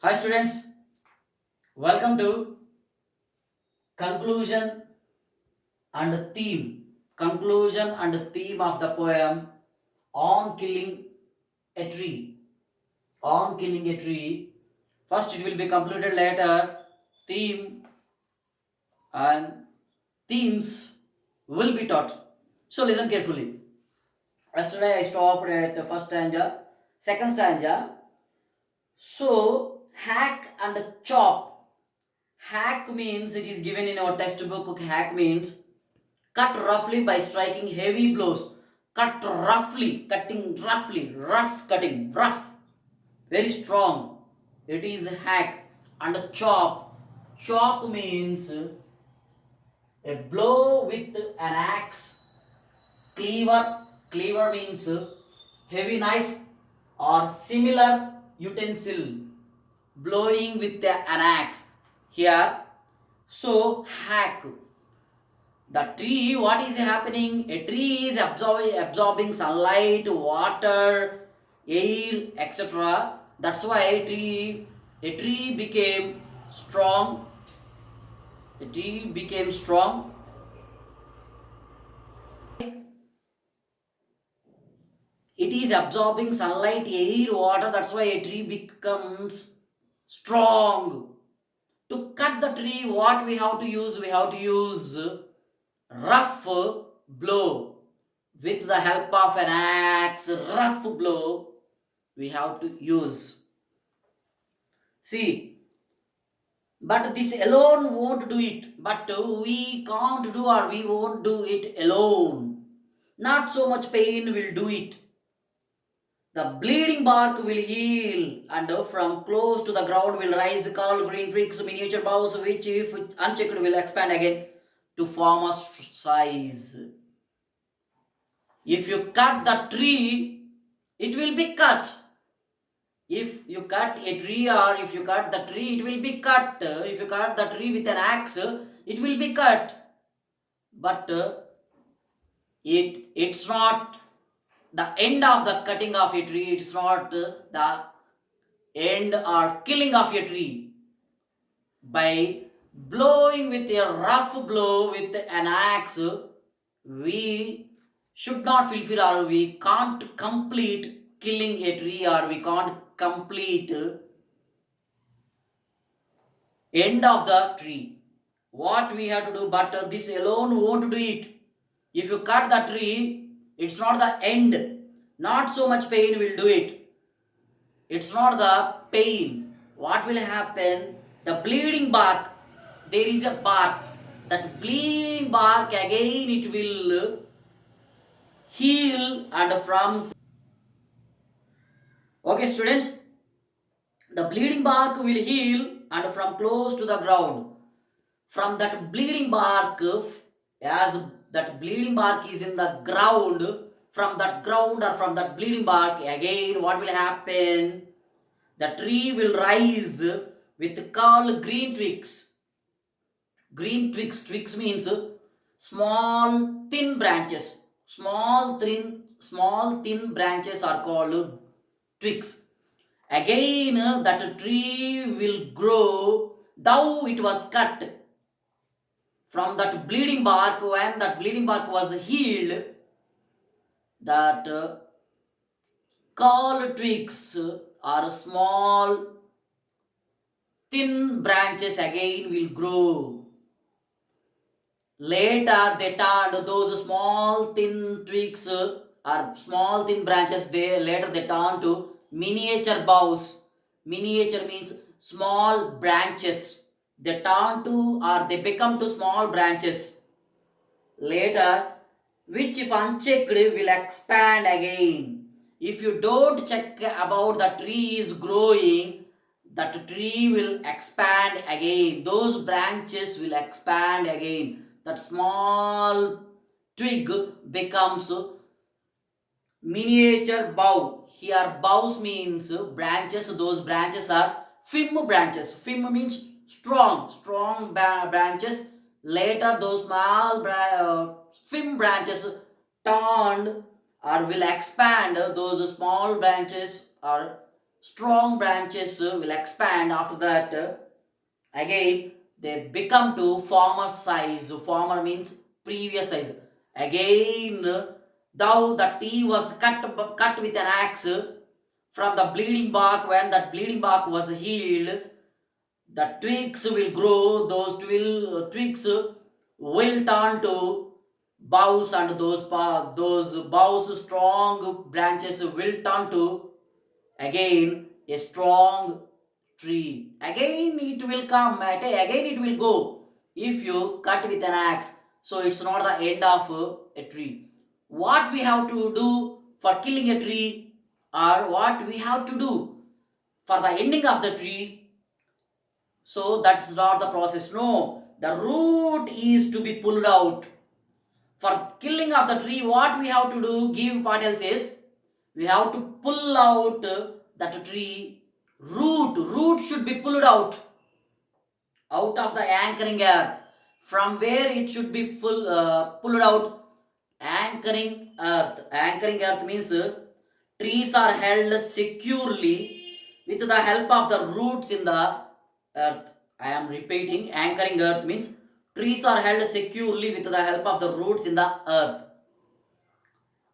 Hi students, welcome to conclusion and theme. Conclusion and theme of the poem On Killing a Tree. On Killing a Tree. First it will be completed later. Theme and themes will be taught. So listen carefully. Yesterday I stopped at the first stanza, second stanza. So hack and chop. Hack means it is given in our textbook. Hack means cut roughly by striking heavy blows. Cut roughly, cutting roughly, rough cutting, rough, very strong. It is hack. And chop. Chop means a blow with an axe. Cleaver. Cleaver means heavy knife or similar utensil. Blowing with an axe. Here, so hack. The tree, what is happening? A tree is absorbing sunlight, water, air, etc. That's why a tree became strong. A tree became strong. It is absorbing sunlight, air, water. That's why a tree becomes strong. To cut the tree, what we have to use? We have to use rough blow. With the help of an axe, rough blow, we have to use. See, but this alone won't do it. But we can't do or we won't do it alone. Not so much pain will do it. The bleeding bark will heal, and from close to the ground will rise the tall green twigs, miniature boughs, which, if unchecked, will expand again to form a size. If you cut the tree, it will be cut. If you cut a tree or if you cut the tree, it will be cut. If you cut the tree with an axe, it will be cut. But it's not the end of the cutting of a tree. It's not the end or killing of a tree. By blowing with a rough blow with an axe, we should not fulfill or we can't complete killing a tree or we can't complete end of the tree. What we have to do, but this alone won't do it. If you cut the tree, it's not the end. Not so much pain will do it. It's not the pain. What will happen? The bleeding bark, there is a bark. That bleeding bark again it will heal and from. Okay, students, the bleeding bark will heal and from close to the ground. From that bleeding bark, as that bleeding bark is in the ground, from that ground or from that bleeding bark, again what will happen? The tree will rise with called green twigs. Green twigs, twigs means small thin branches. Small thin branches are called twigs. Again, that tree will grow, though it was cut. From that bleeding bark, when that bleeding bark was healed, that call twigs or small thin branches again will grow. Later they turned those small thin twigs or small thin branches, they later they turn to miniature boughs. Miniature means small branches. They turn to or they become to small branches. Later, which if unchecked will expand again. If you don't check about the tree is growing, that tree will expand again. Those branches will expand again. That small twig becomes miniature bough. Here boughs means branches. Those branches are fim branches. Fim means strong branches. Later those small fim branches turned or will expand. Those small branches are strong branches will expand. After that, again they become to former size. Former means previous size. Again, though the tree was cut with an axe from the bleeding bark, when that bleeding bark was healed, the twigs will grow. Those twigs will turn to boughs, and those boughs, strong branches, will turn to again a strong tree. Again it will come, again it will go if you cut with an axe. So it's not the end of a tree. What we have to do for killing a tree, or what we have to do for the ending of the tree, so that's not the process. No, the root is to be pulled out. For killing of the tree, what we have to do, give Patel says, we have to pull out that tree root. Root should be pulled out of the anchoring earth. From where it should be pulled out? Anchoring earth. Anchoring earth means trees are held securely with the help of the roots in the earth. I am repeating, anchoring earth means trees are held securely with the help of the roots in the earth.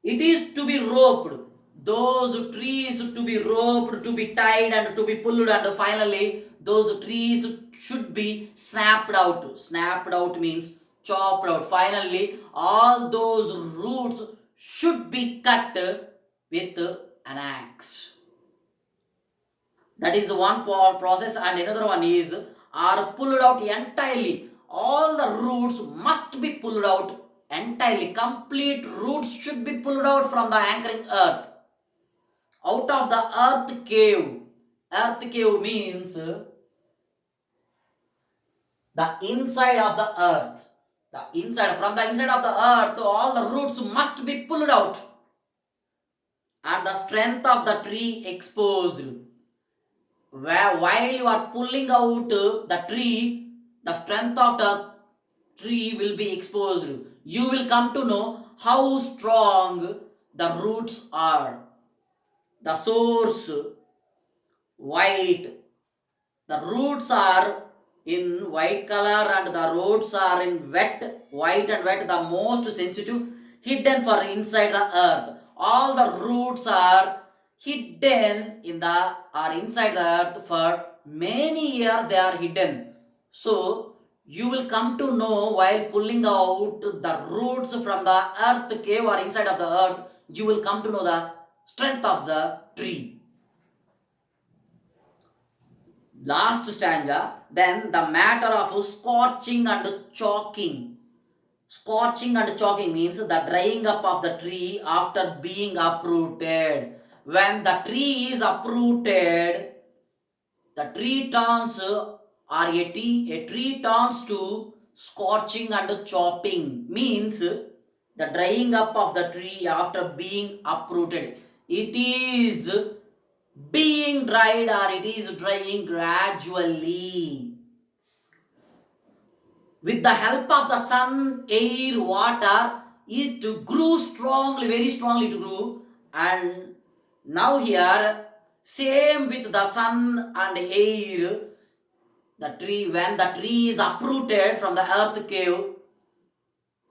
It is to be roped. Those trees to be roped, to be tied and to be pulled, and finally those trees should be snapped out. Snapped out means chopped out. Finally, all those roots should be cut with an axe. That is the one process, and another one is are pulled out entirely. All the roots must be pulled out entirely. Complete roots should be pulled out from the anchoring earth. Out of the earth cave. Earth cave means the inside of the earth. From the inside of the earth, all the roots must be pulled out, and the strength of the tree exposed. While you are pulling out the tree, the strength of the tree will be exposed. You will come to know how strong the roots are. The source white. The roots are in white color, and the roots are in white and wet, the most sensitive, hidden for inside the earth. All the roots are hidden in the or inside the earth for many years. They are hidden. So you will come to know while pulling out the roots from the earth cave or inside of the earth, you will come to know the strength of the tree. Last stanza, then the matter of scorching and choking. Scorching and choking means the drying up of the tree after being uprooted. When the tree is uprooted, the tree turns a tree turns to scorching and chopping, means the drying up of the tree after being uprooted. It is being dried, or it is drying gradually. With the help of the sun, air, water, it grew strongly, very strongly it grew. And now here, same with the sun and air, the tree, when the tree is uprooted from the earth cave,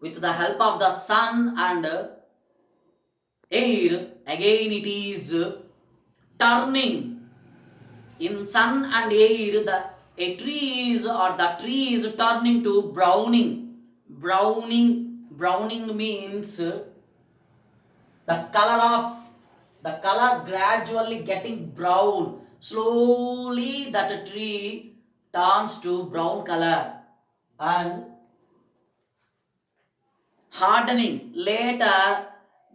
with the help of the sun and air, again it is turning. In sun and air, a tree is, or the tree is turning to browning. Browning means the color gradually getting brown. Slowly that tree turns to brown color and hardening. Later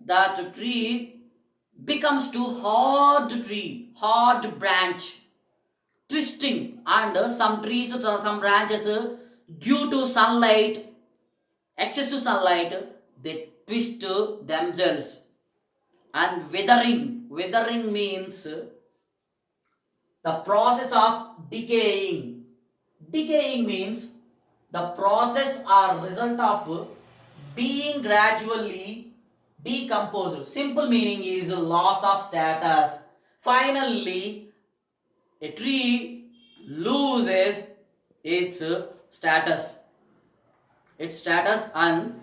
that tree becomes to hard branch, twisting, and some trees, some branches, due to sunlight, excessive sunlight, they twist themselves. And withering means the process of decaying means the process or result of being gradually decomposed. Simple meaning is loss of status. Finally a tree loses its status. Its status and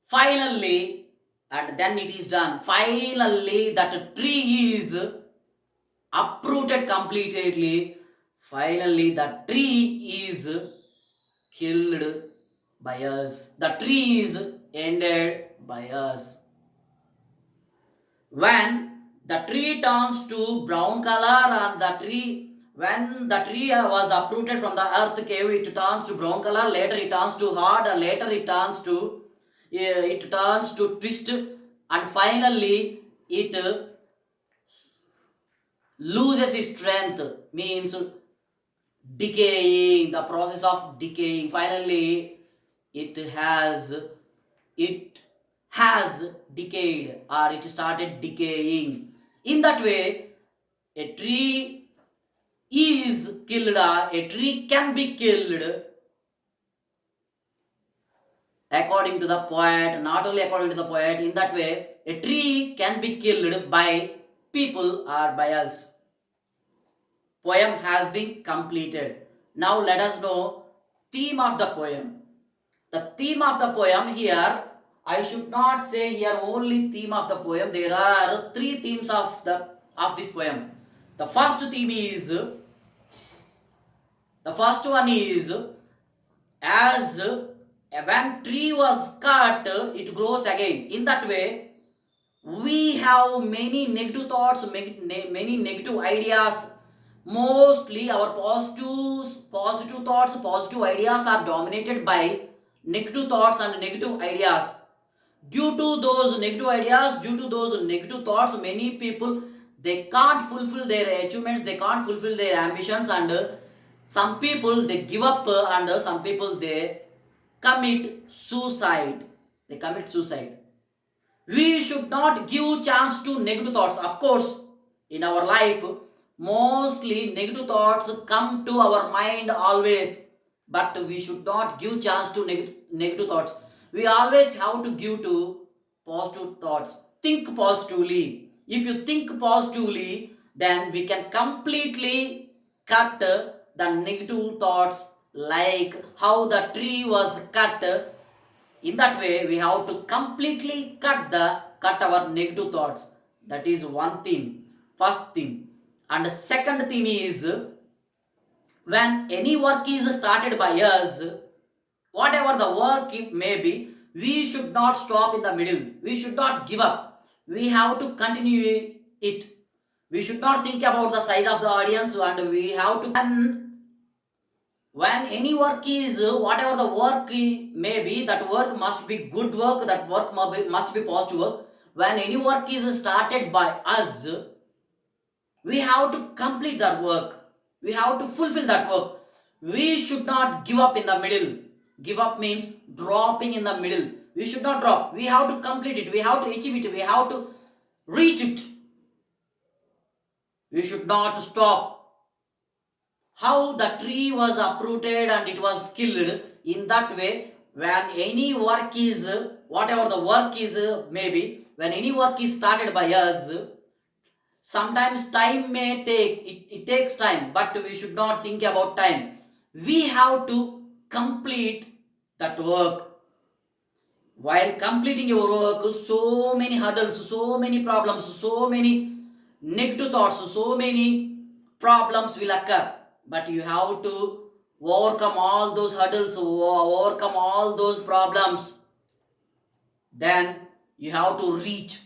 finally, and then it is done. Finally, that tree is uprooted completely. Finally, the tree is killed by us. The tree is ended by us. When the tree turns to brown color and the tree, when the tree was uprooted from the earth cave, it turns to brown color. Later it turns to hard, and later it turns to twist, and finally it loses its strength, means decaying, the process of decaying. Finally it has it has decayed, or it started decaying. In that way, a tree is killed, or a tree can be killed according to the poet. Not only according to the poet, in that way a tree can be killed by people or by us. Poem has been completed. Now let us know theme of the poem. The theme of the poem here, I should not say here only theme of the poem. There are three themes of this poem. The first theme is, the first one is, as when tree was cut, it grows again. In that way, we have many negative thoughts, many negative ideas. Mostly our positive thoughts, positive ideas are dominated by negative thoughts and negative ideas. Due to those negative ideas, due to those negative thoughts, many people, they can't fulfill their achievements, they can't fulfill their ambitions, and some people they give up, and some people they commit suicide. They commit suicide. We should not give chance to negative thoughts. Of course, in our life, mostly negative thoughts come to our mind always, but we should not give chance to negative thoughts. We always have to give to positive thoughts. Think positively. If you think positively, then we can completely cut the negative thoughts, like how the tree was cut. In that way, we have to completely cut our negative thoughts. That is one theme, first theme. And the second theme is, when any work is started by us, whatever the work it may be, we should not stop in the middle. We should not give up. We have to continue it. We should not think about the size of the audience, and we have to. When any work is, whatever the work may be, that work must be good work, that work must be positive work. When any work is started by us, we have to complete that work. We have to fulfill that work. We should not give up in the middle. Give up means dropping in the middle. We should not drop. We have to complete it. We have to achieve it. We have to reach it. We should not stop. How the tree was uprooted and it was killed, in that way, when any work is, whatever the work is, maybe, when any work is started by us, sometimes time may take, it takes time, but we should not think about time. We have to complete that work. While completing your work, so many hurdles, so many problems, so many negative thoughts, so many problems will occur, but you have to overcome all those hurdles, overcome all those problems. Then you have to reach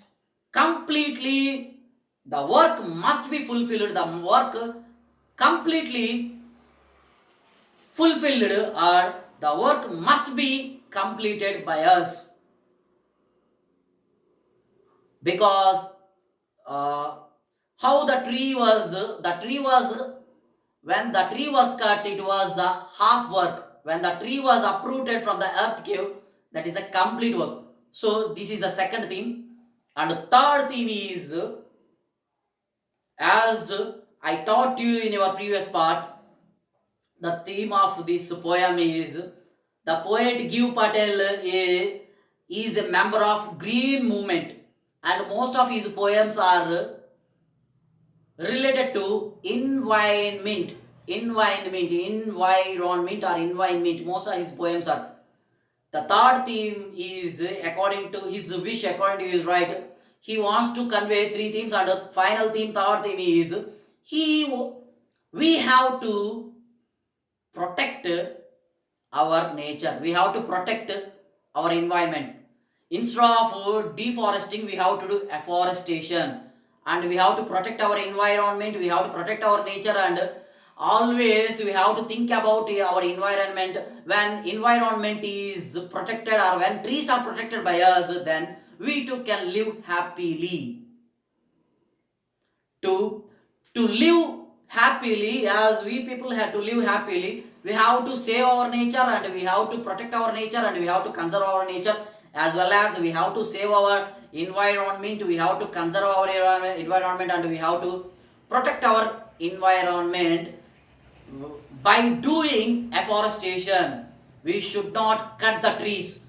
completely. The work must be fulfilled. The work completely fulfilled, or the work must be completed by us, because how the tree was, when the tree was cut, it was the half work. When the tree was uprooted from the earth cave, that is a complete work. So this is the second theme. And the third theme is, as I taught you in your previous part, the theme of this poem is, the poet Giv Patel is a member of Green Movement. and most of his poems are related to environment or environment. Most of his poems are. The third theme is according to his wish, according to his right. He wants to convey three themes, and the final theme, third theme is he. We have to protect our nature. We have to protect our environment. Instead of deforesting, we have to do afforestation, and we have to protect our environment. We have to protect our nature, and always we have to think about our environment. When environment is protected, or when trees are protected by us, then we too can live happily. To live happily, as we people have to live happily, we have to save our nature, and we have to protect our nature, and we have to conserve our nature, as well as we have to save our environment. We have to conserve our environment, and we have to protect our environment by doing afforestation. We should not cut the trees.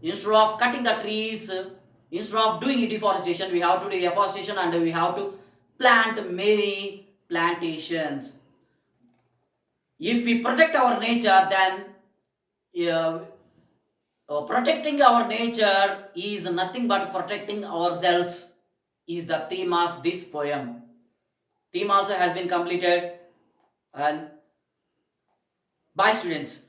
Instead of cutting the trees, instead of doing deforestation, we have to do afforestation, and we have to plant many plantations. If we protect our nature, then uh, protecting our nature is nothing but protecting ourselves, is the theme of this poem. Theme also has been completed. And bye, students.